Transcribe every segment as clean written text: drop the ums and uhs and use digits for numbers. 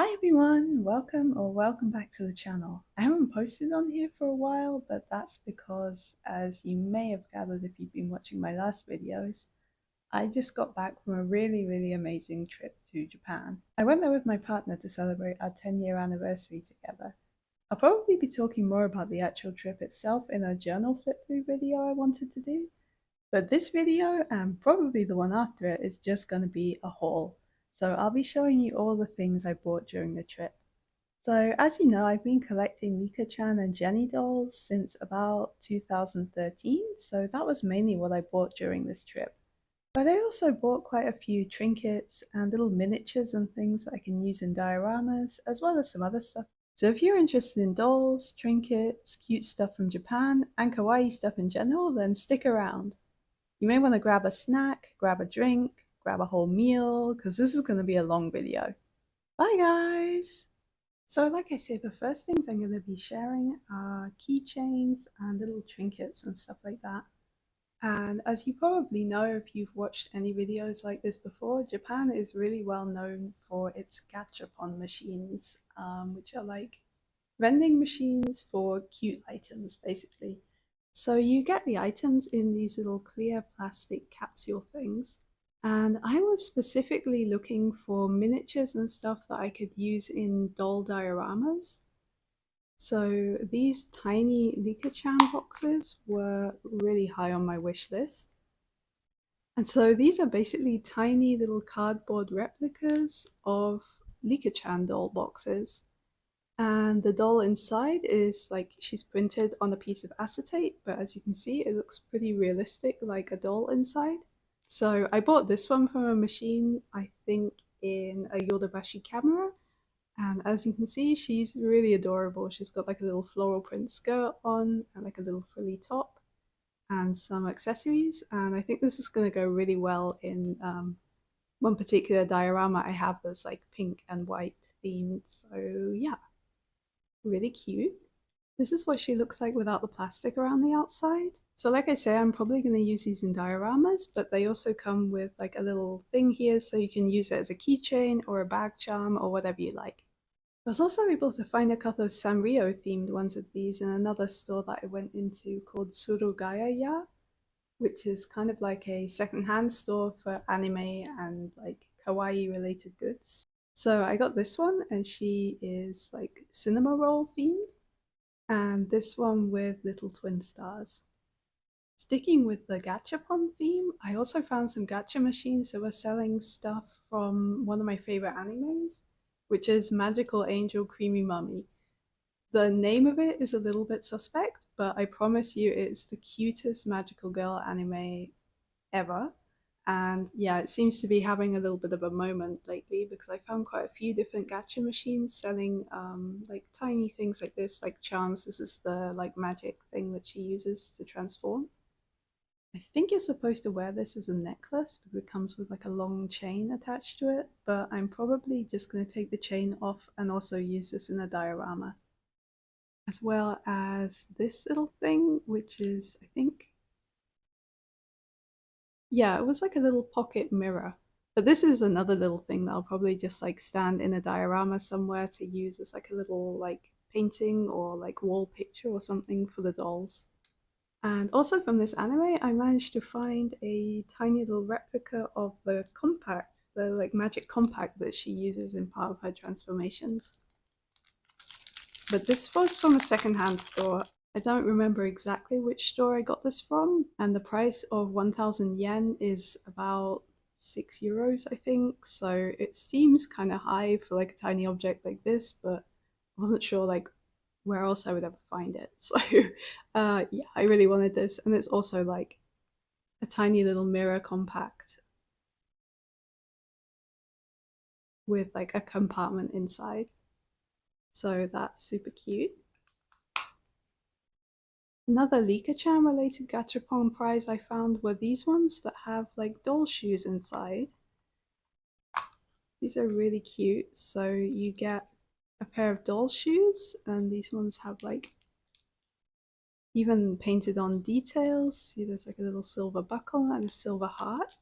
Hi everyone, welcome back to the channel. I haven't posted on here for a while, but that's because, as you may have gathered if you've been watching my last videos, I just got back from a really amazing trip to Japan. I went there with my partner to celebrate our 10-year anniversary together. I'll probably be talking more about the actual trip itself in a journal flip through video I wanted to do, but this video, and probably the one after it, is just going to be a haul. So I'll be showing you all the things I bought during the trip. So as you know, I've been collecting Licca-chan and Jenny dolls since about 2013, so that was mainly what I bought during this trip. But I also bought quite a few trinkets and little miniatures and things that I can use in dioramas, as well as some other stuff. So if you're interested in dolls, trinkets, cute stuff from Japan, and kawaii stuff in general, then stick around. You may want to grab a snack, grab a drink, grab a whole meal, because this is going to be a long video. Bye guys! So like I said, the first things I'm going to be sharing are keychains and little trinkets and stuff like that. And as you probably know if you've watched any videos like this before, Japan is really well known for its Gachapon machines, which are like vending machines for cute items basically. So you get the items in these little clear plastic capsule things. And I was specifically looking for miniatures and stuff that I could use in doll dioramas. So these tiny Licca-chan boxes were really high on my wish list. And so these are basically tiny little cardboard replicas of Licca-chan doll boxes. And the doll inside is like she's printed on a piece of acetate, but as you can see, it looks pretty realistic, like a doll inside. So I bought this one from a machine, I think in a Yodobashi camera. And as you can see, she's really adorable. She's got like a little floral print skirt on and like a little frilly top and some accessories. And I think this is going to go really well in one particular diorama I have that's like pink and white themed. So yeah. Really cute. This is what she looks like without the plastic around the outside. So like I say, I'm probably going to use these in dioramas, but they also come with like a little thing here so you can use it as a keychain or a bag charm or whatever you like. I was also able to find a couple of Sanrio themed ones of these in another store that I went into called Surugaya, which is kind of like a secondhand store for anime and like kawaii related goods. So I got this one and she is like cinema roll themed, and this one with little twin stars. Sticking with the Gachapon theme, I also found some gacha machines that were selling stuff from one of my favorite animes, which is Magical Angel Creamy Mummy. The name of it is a little bit suspect, but I promise you it's the cutest magical girl anime ever. And yeah, it seems to be having a little bit of a moment lately because I found quite a few different gacha machines selling like tiny things like this, like charms. This is the like magic thing that she uses to transform. I think you're supposed to wear this as a necklace because it comes with like a long chain attached to it, but I'm probably just going to take the chain off and also use this in a diorama. As well as this little thing, which is, I think, yeah, it was like a little pocket mirror. But this is another little thing that I'll probably just like stand in a diorama somewhere to use as like a little like painting or like wall picture or something for the dolls. And also from this anime, I managed to find a tiny little replica of the compact, the like magic compact that she uses in part of her transformations. But this was from a secondhand store. I don't remember exactly which store I got this from, and the price of 1,000 yen is about €6, I think. So it seems kind of high for like a tiny object like this, but I wasn't sure like where else I would ever find it. So yeah, I really wanted this, and it's also like a tiny little mirror compact with like a compartment inside. So that's super cute. Another Licca-chan related Gachapon prize I found were these ones that have like doll shoes inside. These are really cute. So you get a pair of doll shoes, and these ones have like even painted on details. See, there's like a little silver buckle and a silver heart.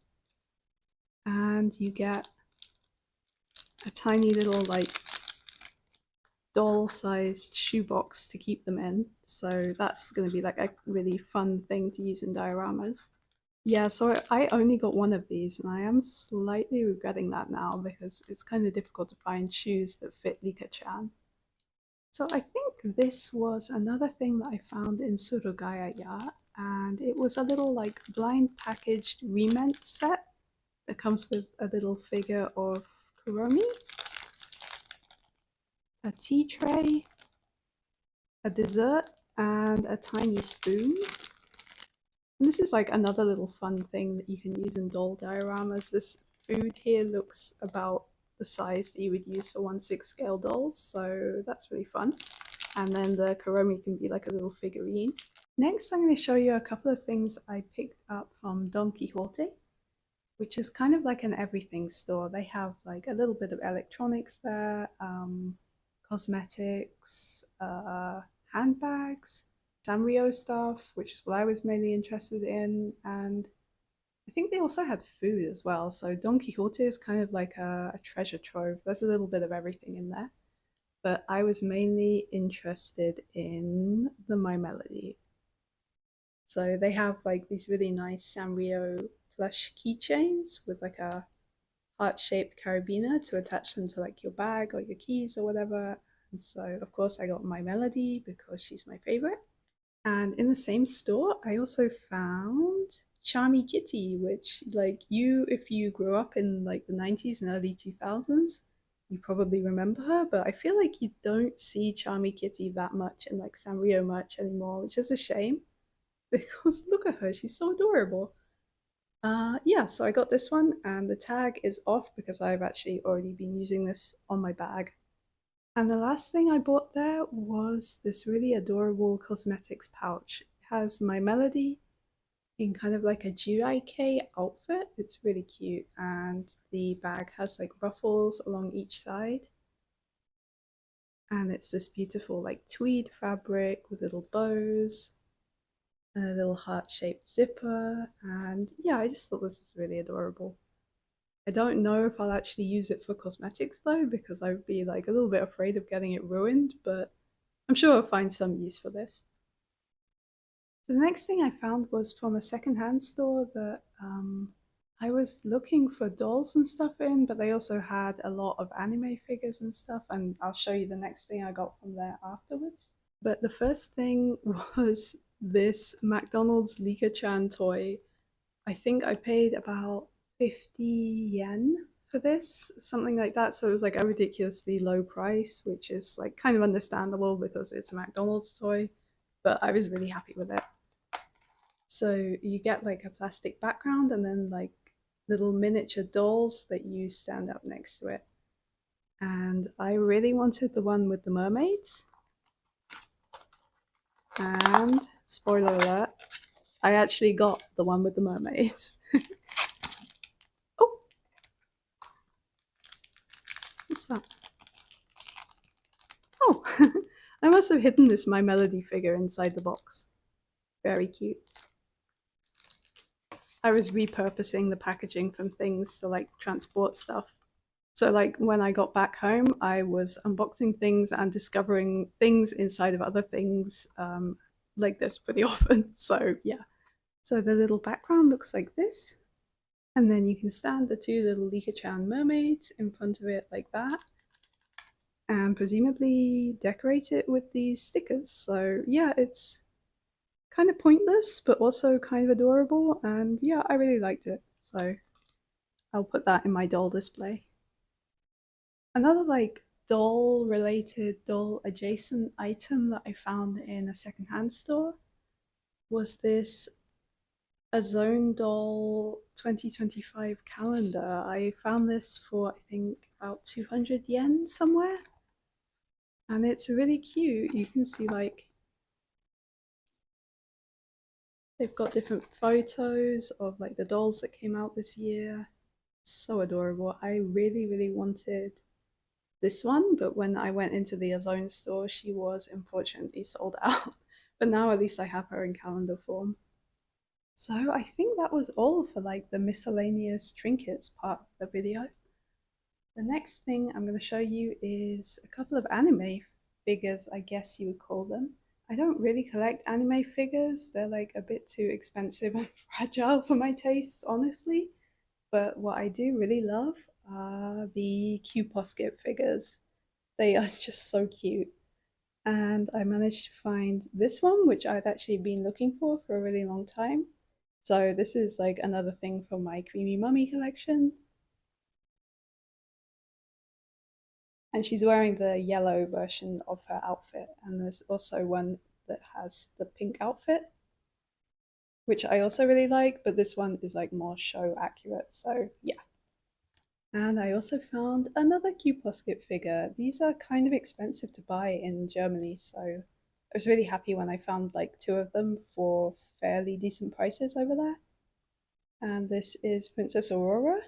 And you get a tiny little like doll-sized shoebox to keep them in. So that's going to be like a really fun thing to use in dioramas. Yeah, so I only got one of these, and I am slightly regretting that now because it's kind of difficult to find shoes that fit Licca-chan. So I think this was another thing that I found in Surugaya, and it was a little like blind packaged rement set that comes with a little figure of Kuromi, a tea tray, a dessert, and a tiny spoon. And this is like another little fun thing that you can use in doll dioramas. This food here looks about the size that you would use for 1/6 scale dolls, so that's really fun. And then the Kuromi can be like a little figurine. Next, I'm going to show you a couple of things I picked up from Don Quijote, which is kind of like an everything store. They have like a little bit of electronics there, cosmetics, handbags, Sanrio stuff, which is what I was mainly interested in, and I think they also had food as well. So Don Quixote is kind of like a treasure trove. There's a little bit of everything in there, but I was mainly interested in the My Melody. So they have like these really nice Sanrio plush keychains with like a heart-shaped carabiner to attach them to like your bag or your keys or whatever. And so of course I got My Melody because she's my favorite. And in the same store, I also found Charmy Kitty, which like if you grew up in like the 90s and early 2000s, you probably remember her, but I feel like you don't see Charmy Kitty that much in like Sanrio merch anymore, which is a shame because look at her, she's so adorable. Yeah, so I got this one and the tag is off because I've actually already been using this on my bag. And the last thing I bought there was this really adorable cosmetics pouch. It has My Melody in kind of like a Jiraike outfit. It's really cute, and the bag has like ruffles along each side. And it's this beautiful like tweed fabric with little bows and a little heart-shaped zipper. And yeah, I just thought this was really adorable. I don't know if I'll actually use it for cosmetics though, because I would be like a little bit afraid of getting it ruined, but I'm sure I'll find some use for this. The next thing I found was from a secondhand store that I was looking for dolls and stuff in, but they also had a lot of anime figures and stuff, and I'll show you the next thing I got from there afterwards. But the first thing was this McDonald's Licca-chan toy. I think I paid about 50 yen for this, something like that. So it was like a ridiculously low price, which is like kind of understandable because it's a McDonald's toy, but I was really happy with it. So you get like a plastic background and then like little miniature dolls that you stand up next to it. And I really wanted the one with the mermaids. And spoiler alert, I actually got the one with the mermaids. Oh, what's that? Oh, I must have hidden this My Melody figure inside the box. Very cute. I was repurposing the packaging from things to like transport stuff. So like when I got back home, I was unboxing things and discovering things inside of other things like this pretty often. So yeah. So the little background looks like this. And then you can stand the two little Licca-chan mermaids in front of it like that. And presumably decorate it with these stickers. So yeah, it's kind of pointless, but also kind of adorable. And yeah, I really liked it. So I'll put that in my doll display. Another like doll related, doll adjacent item that I found in a secondhand store was this A Zone Doll 2025 calendar. I found this for I think about 200 yen somewhere. And it's really cute. You can see like they've got different photos of like the dolls that came out this year. So adorable. I really, really wanted this one, but when I went into the Ozone store, she was unfortunately sold out. But now at least I have her in calendar form. So I think that was all for like the miscellaneous trinkets part of the video. The next thing I'm going to show you is a couple of anime figures, I guess you would call them. I don't really collect anime figures. They're like a bit too expensive and fragile for my tastes, honestly. But what I do really love are the Q-Posket figures. They are just so cute. And I managed to find this one, which I'd actually been looking for a really long time. So this is like another thing from my Creamy Mummy collection. And she's wearing the yellow version of her outfit. And there's also one that has the pink outfit, which I also really like, but this one is like more show accurate. So yeah. And I also found another Q-Posket figure. These are kind of expensive to buy in Germany, so I was really happy when I found like two of them for fairly decent prices over there. And this is Princess Aurora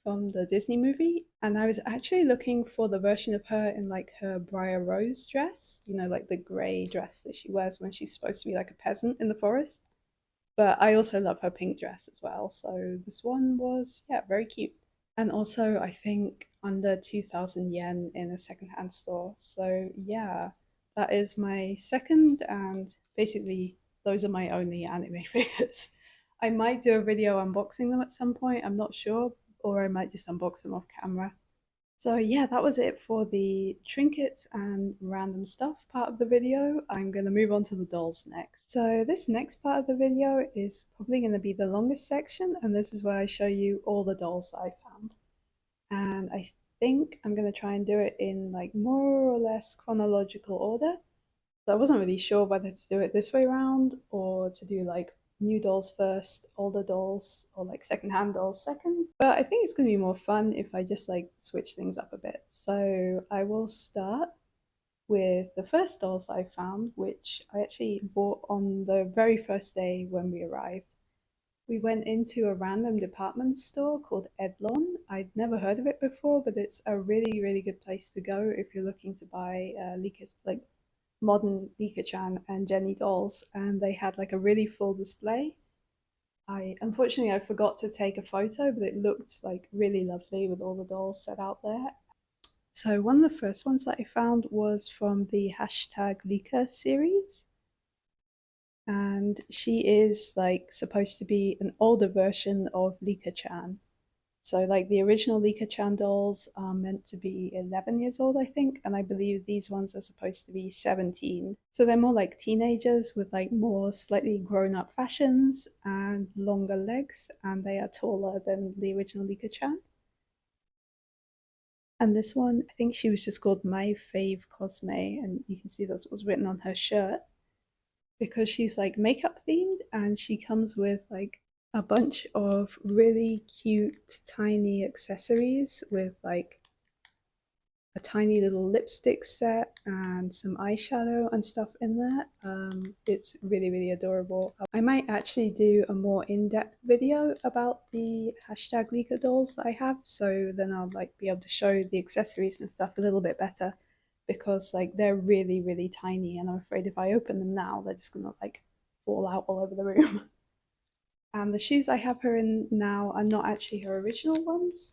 from the Disney movie. And I was actually looking for the version of her in like her Briar Rose dress, you know, like the grey dress that she wears when she's supposed to be like a peasant in the forest. But I also love her pink dress as well. So this one was, yeah, very cute. And also, I think under 2000 yen in a secondhand store. So, yeah, that is my second, and basically, those are my only anime figures. I might do a video unboxing them at some point, I'm not sure, or I might just unbox them off camera. So yeah, that was it for the trinkets and random stuff part of the video. I'm going to move on to the dolls next. So this next part of the video is probably going to be the longest section, and this is where I show you all the dolls that I found. And I think I'm going to try and do it in like more or less chronological order. So I wasn't really sure whether to do it this way around or to do like new dolls first, older dolls, or like secondhand dolls second. But I think it's going to be more fun if I just like switch things up a bit. So I will start with the first dolls I found, which I actually bought on the very first day when we arrived. We went into a random department store called Edlon. I'd never heard of it before, but it's a really, really good place to go if you're looking to buy like modern Licca-chan and Jenny dolls, and they had like a really full display. I unfortunately I forgot to take a photo, but it looked like really lovely with all the dolls set out there. So one of the first ones that I found was from the hashtag Licca series, and she is like supposed to be an older version of Licca-chan. So, like the original Licca-chan dolls are meant to be 11 years old, I think, and I believe these ones are supposed to be 17. So they're more like teenagers with like more slightly grown-up fashions and longer legs, and they are taller than the original Licca-chan. And this one, I think she was just called My Fave Cosme, and you can see that's what's written on her shirt because she's like makeup themed and she comes with like a bunch of really cute tiny accessories with like a tiny little lipstick set and some eyeshadow and stuff in there. It's really, really adorable. I might actually do a more in-depth video about the hashtag Licca dolls that I have, so then I'll like be able to show the accessories and stuff a little bit better because like they're really, really tiny and I'm afraid if I open them now, they're just gonna like fall out all over the room. And the shoes I have her in now are not actually her original ones.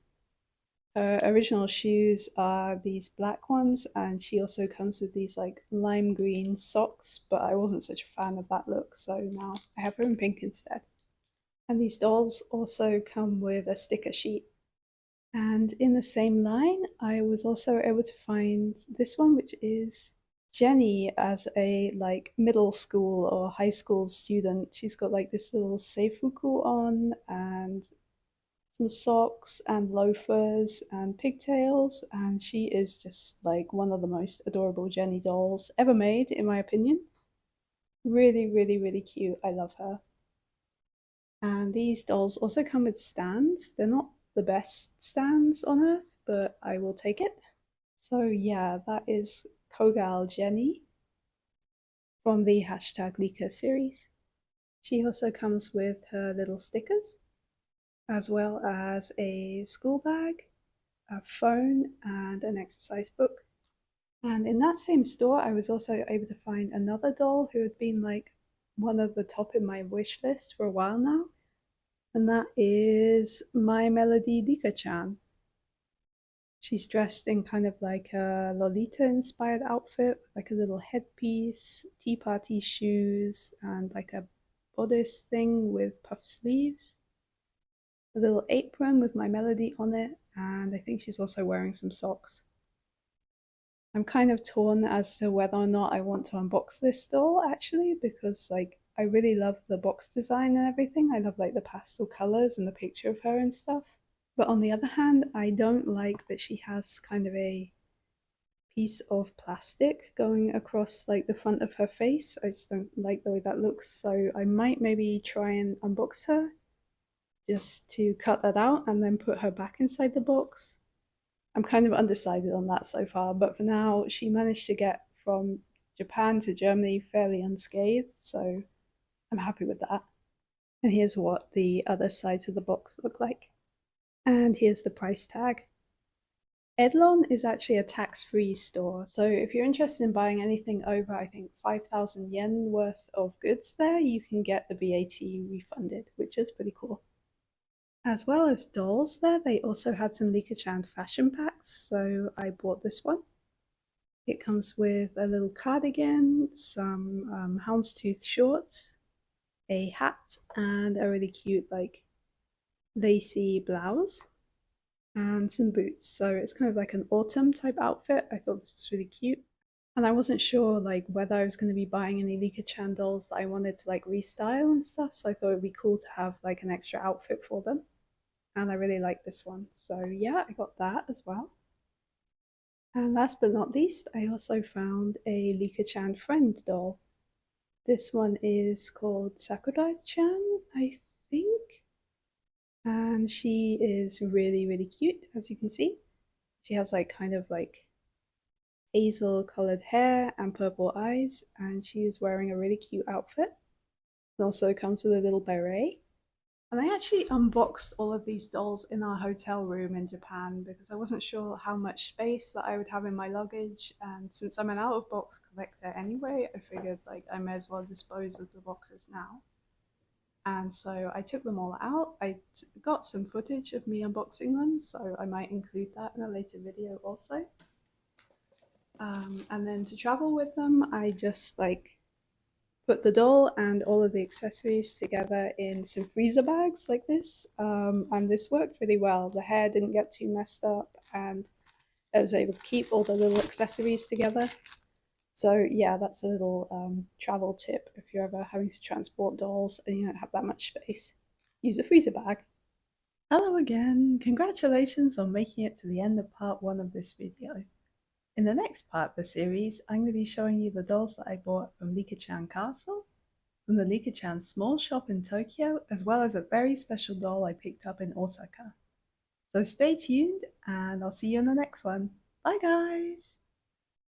Her original shoes are these black ones, and she also comes with these like lime green socks, but I wasn't such a fan of that look, so now I have her in pink instead. And these dolls also come with a sticker sheet. And in the same line, I was also able to find this one, which is Jenny as a like middle school or high school student. She's got like this little seifuku on and some socks and loafers and pigtails, and she is just like one of the most adorable Jenny dolls ever made, in my opinion. Really, really, really cute. I love her. And these dolls also come with stands. They're not the best stands on earth, but I will take it. So yeah, that is Kogal Jenny from the hashtag Licca series. She also comes with her little stickers, as well as a school bag, a phone, and an exercise book. And in that same store, I was also able to find another doll who had been like one of the top in my wish list for a while now, and that is My Melody Licca-chan. She's dressed in kind of like a Lolita inspired outfit, like a little headpiece, tea party shoes, and like a bodice thing with puff sleeves, a little apron with my melody on it, and I think she's also wearing some socks. I'm kind of torn as to whether or not I want to unbox this doll actually, because like I really love the box design and everything. I love like the pastel colors and the picture of her and stuff. But on the other hand, I don't like that she has kind of a piece of plastic going across like the front of her face. I just don't like the way that looks, so I might maybe try and unbox her just to cut that out and then put her back inside the box. I'm kind of undecided on that so far, but for now she managed to get from Japan to Germany fairly unscathed, so I'm happy with that. And here's what the other sides of the box look like. And here's the price tag. Edlon is actually a tax-free store, so if you're interested in buying anything over, I think 5,000 yen worth of goods there, you can get the VAT refunded, which is pretty cool. As well as dolls there, they also had some Licca-chan fashion packs, so I bought this one. It comes with a little cardigan, some houndstooth shorts, a hat, and a really cute like lacy blouse, and some boots. So it's kind of like an autumn type outfit. I thought this was really cute. And I wasn't sure like whether I was going to be buying any Licca-chan dolls that I wanted to like restyle and stuff, so I thought it'd be cool to have like an extra outfit for them. And I really like this one. So yeah, I got that as well. And last but not least, I also found a Licca-chan friend doll. This one is called Sakura-chan, I think. And she is really, really cute, as you can see. She has like kind of like hazel colored hair and purple eyes, and she is wearing a really cute outfit. It also comes with a little beret. And I actually unboxed all of these dolls in our hotel room in Japan because I wasn't sure how much space that I would have in my luggage, and since I'm an out of box collector anyway, I figured like I may as well dispose of the boxes now. And so I took them all out. I got some footage of me unboxing them, so I might include that in a later video also. And then to travel with them, I just like put the doll and all of the accessories together in some freezer bags like this. And this worked really well. The hair didn't get too messed up, and I was able to keep all the little accessories together. So yeah, that's a little travel tip if you're ever having to transport dolls and you don't have that much space. Use a freezer bag. Hello again! Congratulations on making it to the end of part 1 of this video. In the next part of the series, I'm going to be showing you the dolls that I bought from Licca-chan Castle, from the Licca-chan small shop in Tokyo, as well as a very special doll I picked up in Osaka. So stay tuned, and I'll see you in the next one. Bye guys!